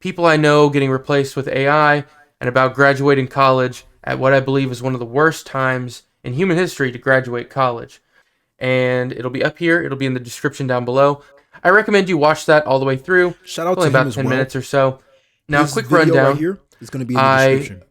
people I know getting replaced with AI, and about graduating college at what I believe is one of the worst times in human history to graduate college. And it'll be up here, it'll be in the description down below. I recommend you watch that all the way through. Shout It's out only to him about as 10 well. minutes or so. Now, His quick video right rundown. here is going to be in the I description.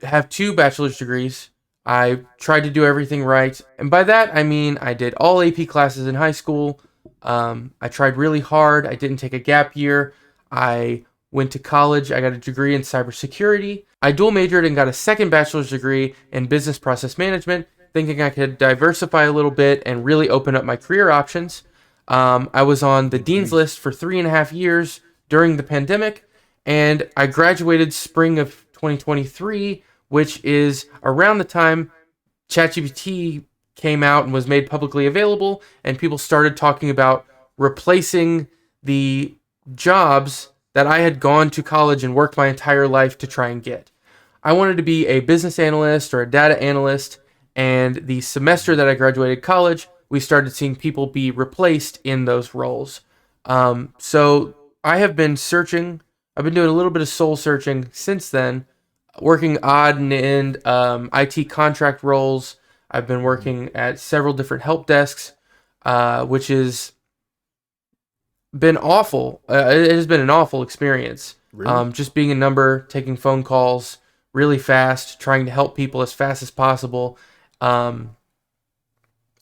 have two bachelor's degrees. I tried to do everything right. And by that, I mean I did all AP classes in high school. I tried really hard. I didn't take a gap year. I went to college. I got a degree in cybersecurity. I dual majored and got a second bachelor's degree in business process management, thinking I could diversify a little bit and really open up my career options. I was on the dean's Agreed. list for 3.5 years during the pandemic, and I graduated spring of 2023, which is around the time ChatGPT came out and was made publicly available, and people started talking about replacing the jobs that I had gone to college and worked my entire life to try and get. I wanted to be a business analyst or a data analyst, and the semester that I graduated college, we started seeing people be replaced in those roles. So I have been searching. I've been doing a little bit of soul searching since then, working odd and end IT contract roles. I've been Mhm. working at several different help desks, which has been awful. It has been an awful experience. Really? Just being a number, taking phone calls really fast, trying to help people as fast as possible, um,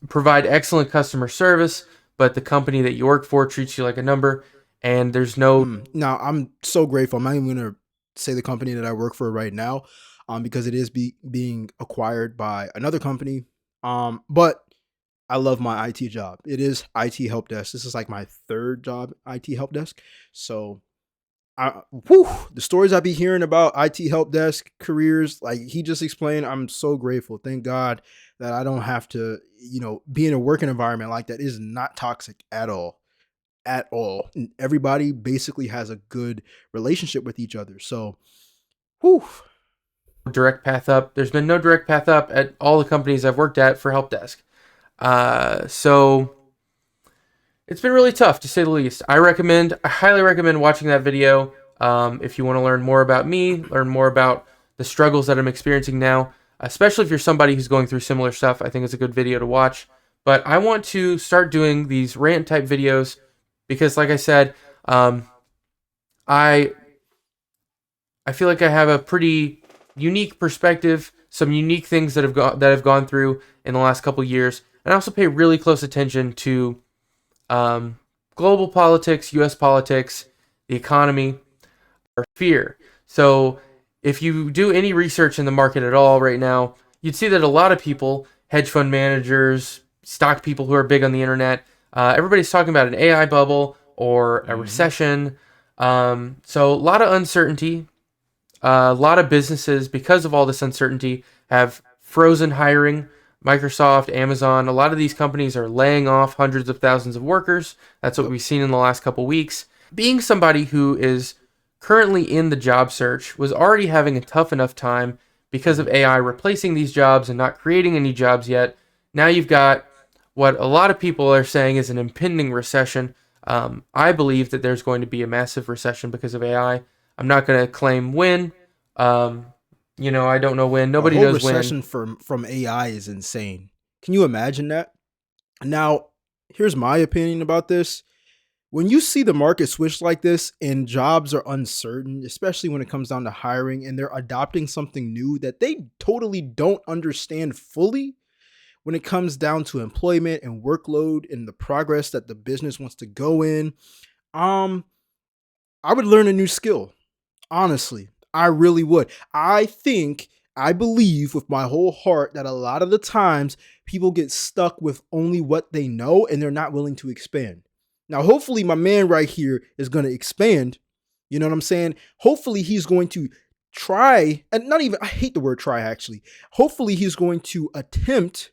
provide excellent customer service, but the company that you work for treats you like a number, and there's no. Now, I'm so grateful. I'm not even going to say the company that I work for right now, because it is being acquired by another company. But I love my IT job. It is IT help desk. This is like my third job, IT help desk. So the stories I be hearing about IT help desk careers, like he just explained, I'm so grateful. Thank God that I don't have to, be in a working environment like that. Is not toxic at all. At all. And everybody basically has a good relationship with each other. So, whew. Direct path up. There's been no direct path up at all the companies I've worked at for help desk. So it's been really tough to say the least. I highly recommend watching that video if you want to learn more about me, learn more about the struggles that I'm experiencing now, especially if you're somebody who's going through similar stuff. I think it's a good video to watch. But I want to start doing these rant type videos because, like I said, I I feel like I have a pretty unique perspective, some unique things that I've gone through in the last couple years, and I also pay really close attention to um, global politics, U.S. politics, the economy, or fear. So, if you do any research in the market at all right now, you'd see that a lot of people, hedge fund managers, stock people who are big on the internet, everybody's talking about an AI bubble or a Mhm. recession. So, a lot of uncertainty. A lot of businesses, because of all this uncertainty, have frozen hiring. Microsoft, Amazon, a lot of these companies are laying off hundreds of thousands of workers. That's what Yep. we've seen in the last couple weeks. Being somebody who is currently in the job search was already having a tough enough time because of Mhm. AI replacing these jobs and not creating any jobs yet. Now you've got what a lot of people are saying is an impending recession. I believe that there's going to be a massive recession because of AI. I'm not going to claim when. Um, I don't know when. A Nobody whole knows when. recession from AI is insane. Can you imagine that? Now, here's my opinion about this. When you see the market switch like this and jobs are uncertain, especially when it comes down to hiring and they're adopting something new that they totally don't understand fully when it comes down to employment and workload and the progress that the business wants to go in, um I would learn a new skill. Honestly, I really would. I believe with my whole heart that a lot of the times people get stuck with only what they know and they're not willing to expand. Now, hopefully, my man right here is going to expand. You know what I'm saying? Hopefully, he's going to try, and not even, I hate the word try actually. Hopefully, he's going to attempt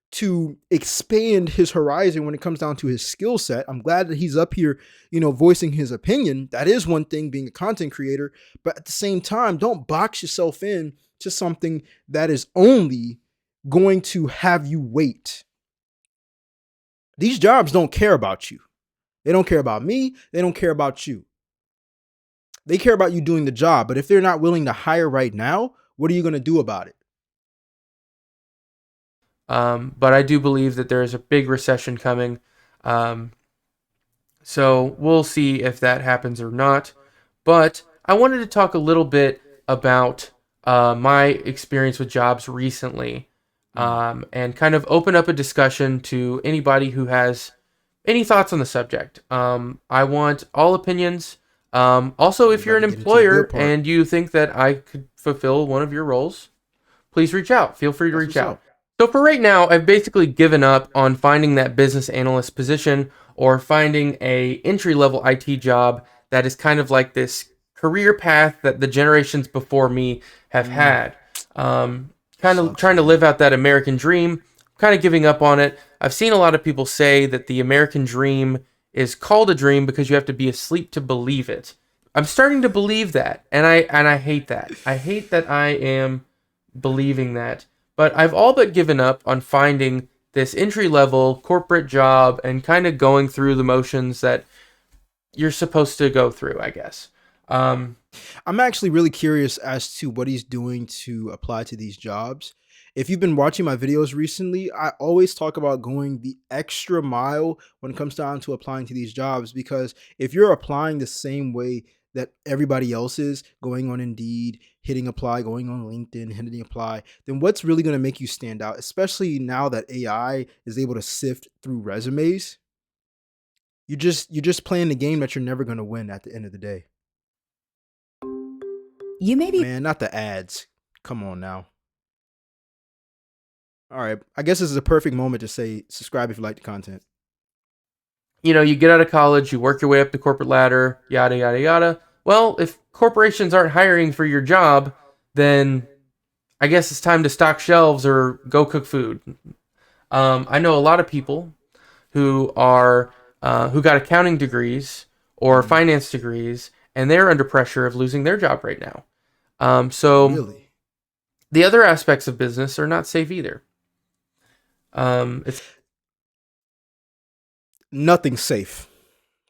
to expand his horizon when it comes down to his skill set. I'm glad that he's up here, voicing his opinion. That is one thing being a content creator, but at the same time, don't box yourself in to something that is only going to have you wait. These jobs don't care about you. They don't care about me. They don't care about you. They care about you doing the job, but if they're not willing to hire right now, what are you going to do about it? But I do believe that there is a big recession coming. Um, so we'll see if that happens or not. But I wanted to talk a little bit about my experience with jobs recently, Mm. and kind of open up a discussion to anybody who has any thoughts on the subject. I want all opinions. Also, Oh, we if you're about an to get into the employer good part. and you think that I could fulfill one of your roles, please reach out. Feel free to That's reach what's out. up. So for right now, I've basically given up on finding that business analyst position or finding a entry level IT job that is kind of like this career path that the generations before me have Mm. had. Um, kind of Sucks, trying to man. live out that American dream, kind of giving up on it. I've seen a lot of people say that the American dream is called a dream because you have to be asleep to believe it. I'm starting to believe that, and I hate that. I hate that I am believing that. But I've all but given up on finding this entry level corporate job and kind of going through the motions that you're supposed to go through, I guess. Um, I'm actually really curious as to what he's doing to apply to these jobs. If you've been watching my videos recently, I always talk about going the extra mile when it comes down to applying to these jobs because if you're applying the same way that everybody else is, going on Indeed, hitting apply, going on LinkedIn, hitting apply, then what's really going to make you stand out, especially now that AI is able to sift through resumes? You're just playing the game that you're never going to win at the end of the day. You may be Man, not the ads. Come on now. All right. I guess this is a perfect moment to say subscribe if you like the content. you get out of college, you work your way up the corporate ladder, yada, yada, yada. Well, if corporations aren't hiring for your job, then I guess it's time to stock shelves or go cook food. I know a lot of people who got accounting degrees or Mm, finance degrees, and they're under pressure of losing their job right now. So really? the other aspects of business are not safe either. It's Nothing's safe.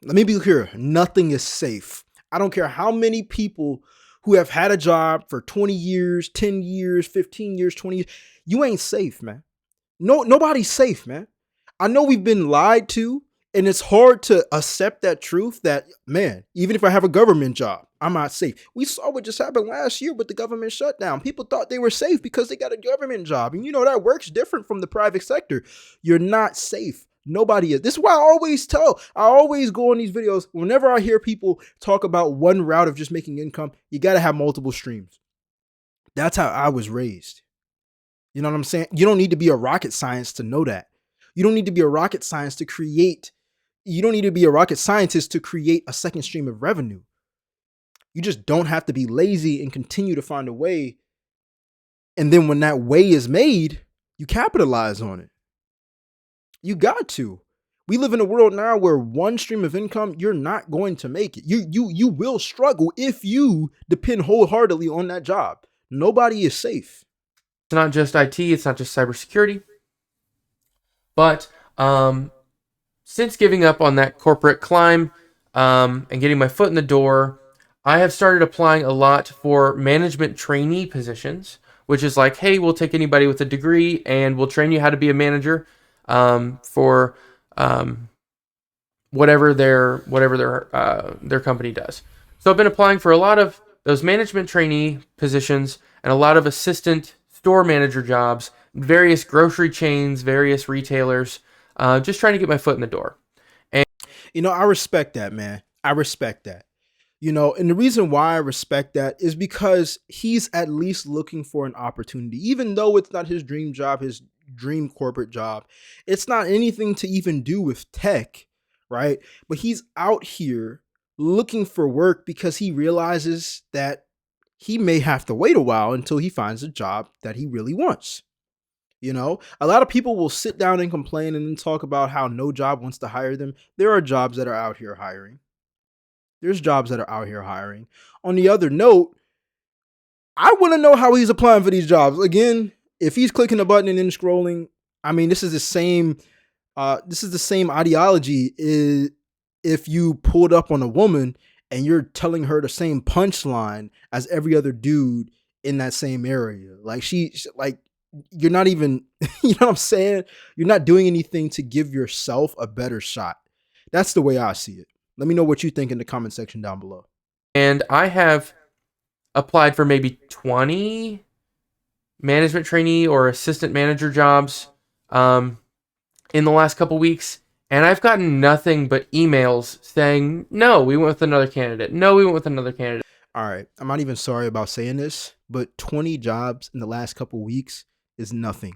Let me be clear. Nothing is safe. I don't care how many people who have had a job for 20 years, 10 years, 15 years, 20 years. You ain't safe, man. No, nobody's safe, man. I know we've been lied to, and it's hard to accept that truth that, man, even if I have a government job, I'm not safe. We saw what just happened last year with the government shutdown. People thought they were safe because they got a government job. And that works different from the private sector. You're not safe. Nobody is. This is why I always go on these videos. Whenever I hear people talk about one route of just making income, you got to have multiple streams. That's how I was raised. You know what I'm saying? You don't need to be a rocket science to know that. You don't need to be a rocket science to create. You don't need to be a rocket scientist to create a second stream of revenue. You just don't have to be lazy and continue to find a way. And then when that way is made, you capitalize on it. You got to. We live in a world now where one stream of income, you're not going to make it. You will struggle if you depend wholeheartedly on that job. Nobody is safe. not just IT, it's not just cybersecurity, but since giving up on that corporate climb and getting my foot in the door, I have started applying a lot for management trainee positions, which is like, hey, we'll take anybody with a degree and we'll train you how to be a manager for um, whatever their company does. So I've been applying for a lot of those management trainee positions and a lot of assistant store manager jobs, various grocery chains, various retailers, just trying to get my foot in the door. I respect that, man. I respect that. And the reason why I respect that is because he's at least looking for an opportunity, even though it's not his dream job, his dream corporate job. It's not anything to even do with tech, right? But he's out here looking for work because he realizes that he may have to wait a while until he finds a job that he really wants. A lot of people will sit down and complain and then talk about how no job wants to hire them. There are jobs that are out here hiring. There's jobs that are out here hiring. On the other note, I want to know how he's applying for these jobs. Again, if he's clicking a button and then scrolling, I mean, this is the same. This is the same ideology. If you pulled up on a woman and you're telling her the same punchline as every other dude in that same area. Like like you're not even, you know what I'm saying? You're not doing anything to give yourself a better shot. That's the way I see it. Let me know what you think in the comment section down below. And I have applied for maybe 20 management trainee or assistant manager jobs um, in the last couple weeks, and I've gotten nothing but emails saying, no, we went with another candidate. No, we went with another candidate. All right, I'm not even sorry about saying this, but 20 jobs in the last couple weeks is nothing.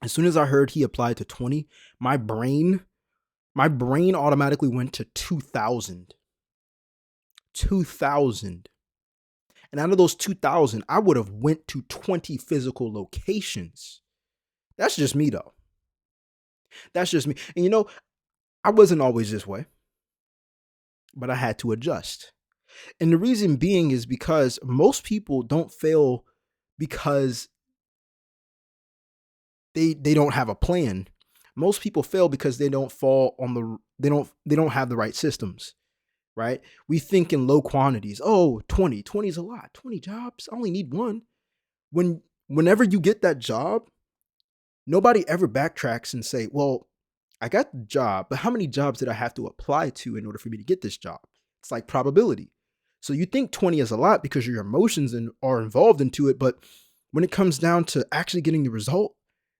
As soon as I heard he applied to 20, my brain automatically went to 2,000. 2,000. And out of those 2,000, I would have went to 20 physical locations. That's just me though. That's just me. And I wasn't always this way, but I had to adjust. And the reason being is because most people don't fail because they don't have a plan. Most people fail because they don't fall on the they don't have the right systems, right? We think in low quantities. Oh, 20 is a lot. 20 jobs, I only need one. Whenever you get that job, nobody ever backtracks and say, well, I got the job, but how many jobs did I have to apply to in order for me to get this job? It's like probability. So you think 20 is a lot because your emotions are involved into it, but when it comes down to actually getting the result,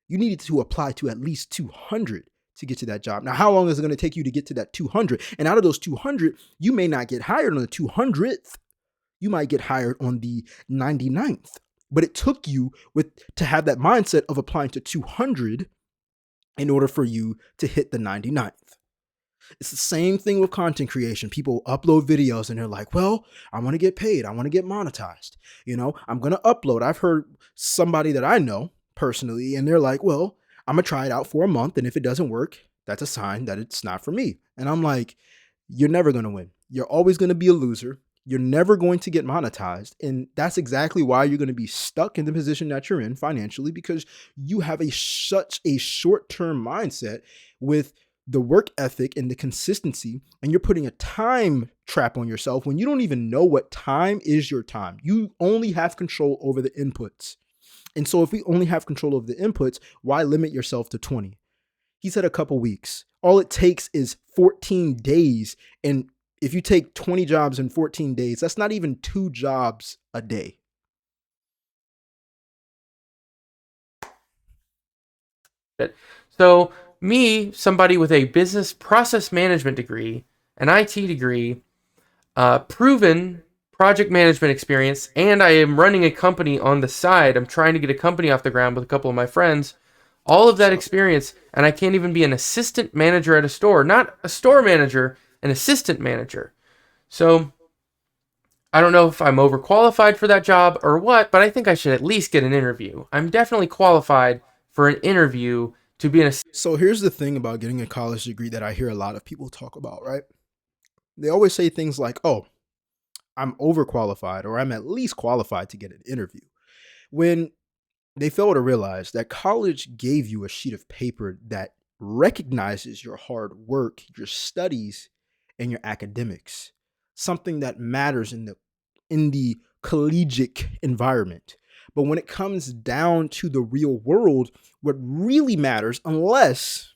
you needed to apply to at least 200 to get to that job. Now, how long is it going to take you to get to that 200? And out of those 200, you may not get hired on the 200th. You might get hired on the 99th. But it took you to have that mindset of applying to 200 in order for you to hit the 99th. It's the same thing with content creation. People upload videos and they're like, well, I want to get paid. I want to get monetized. I'm going to upload. I've heard somebody that I know personally, and they're like, well, I'm going to try it out for a month. And if it doesn't work, that's a sign that it's not for me. And I'm like, you're never going to win. You're always going to be a loser. You're never going to get monetized. And that's exactly why you're going to be stuck in the position that you're in financially, because you have such a short-term mindset with the work ethic and the consistency, and you're putting a time trap on yourself when you don't even know what time is your time. You only have control over the inputs. And so if we only have control over the inputs, why limit yourself to 20? He said a couple weeks. All it takes is 14 days. And if you take 20 jobs in 14 days, that's not even 2 jobs a day. So me, somebody with a business process management degree, an IT degree, proven project management experience, and I am running a company on the side. I'm trying to get a company off the ground with a couple of my friends. All of that experience, and I can't even be an assistant manager at a store. Not a store manager, an assistant manager. So I don't know if I'm overqualified for that job or what, but I think I should at least get an interview. I'm definitely qualified for an interview to be an assistant. So here's the thing about getting a college degree that I hear a lot of people talk about, right? They always say things like, oh, I'm overqualified, or I'm at least qualified to get an interview, when they fail to realize that college gave you a sheet of paper that recognizes your hard work, your studies, and your academics, something that matters in the collegiate environment. But when it comes down to the real world, what really matters, unless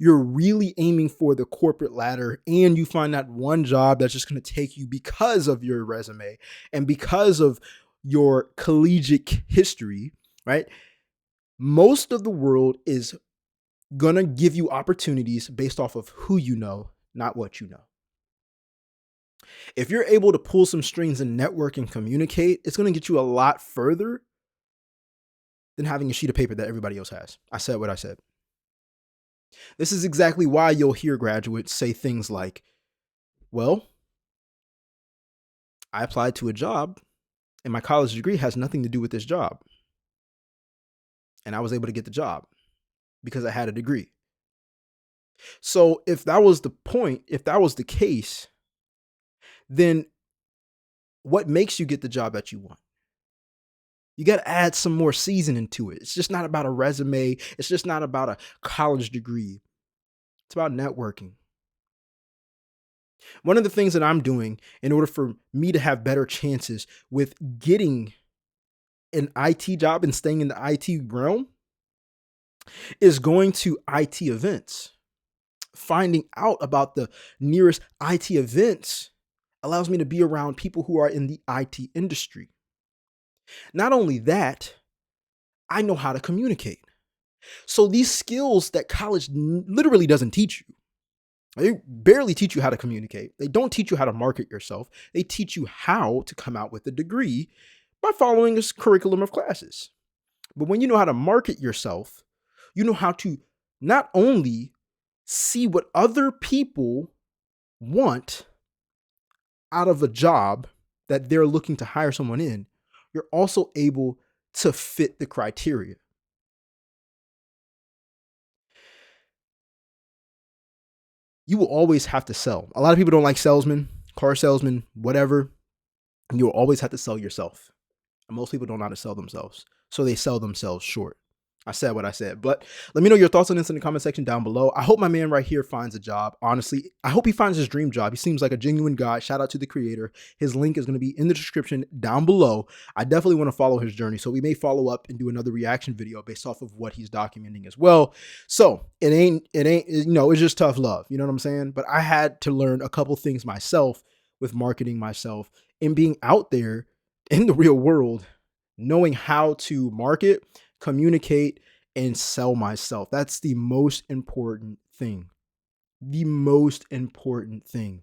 you're really aiming for the corporate ladder and you find that one job that's just going to take you because of your resume and because of your collegiate history, right? Most of the world is going to give you opportunities based off of who you know, not what you know. If you're able to pull some strings and network and communicate, it's going to get you a lot further than having a sheet of paper that everybody else has. I said what I said. This is exactly why you'll hear graduates say things like, well, I applied to a job and my college degree has nothing to do with this job. And I was able to get the job because I had a degree. So if that was the point, if that was the case, then what makes you get the job that you want? You got to add some more seasoning to it. It's just not about a resume. It's just not about a college degree. It's about networking. One of the things that I'm doing in order for me to have better chances with getting an IT job and staying in the IT realm is going to IT events. Finding out about the nearest IT events allows me to be around people who are in the IT industry. Not only that, I know how to communicate. So these skills that college literally doesn't teach you. They barely teach you how to communicate. They don't teach you how to market yourself. They teach you how to come out with a degree by following this curriculum of classes. But when you know how to market yourself, you know how to not only see what other people want out of a job that they're looking to hire someone in, you're also able to fit the criteria. You will always have to sell. A lot of people don't like salesmen, car salesmen, whatever. You will always have to sell yourself. And most people don't know how to sell themselves. So they sell themselves short. I said what I said, but let me know your thoughts on this in the comment section down below. I hope my man right here finds a job. Honestly, I hope he finds his dream job. He seems like a genuine guy. Shout out to the creator. His link is going to be in the description down below. I definitely want to follow his journey. So we may follow up and do another reaction video based off of what he's documenting as well. So it's just tough love. You know what I'm saying? But I had to learn a couple things myself with marketing myself and being out there in the real world, knowing how to market, communicate, and sell myself. That's the most important thing. The most important thing.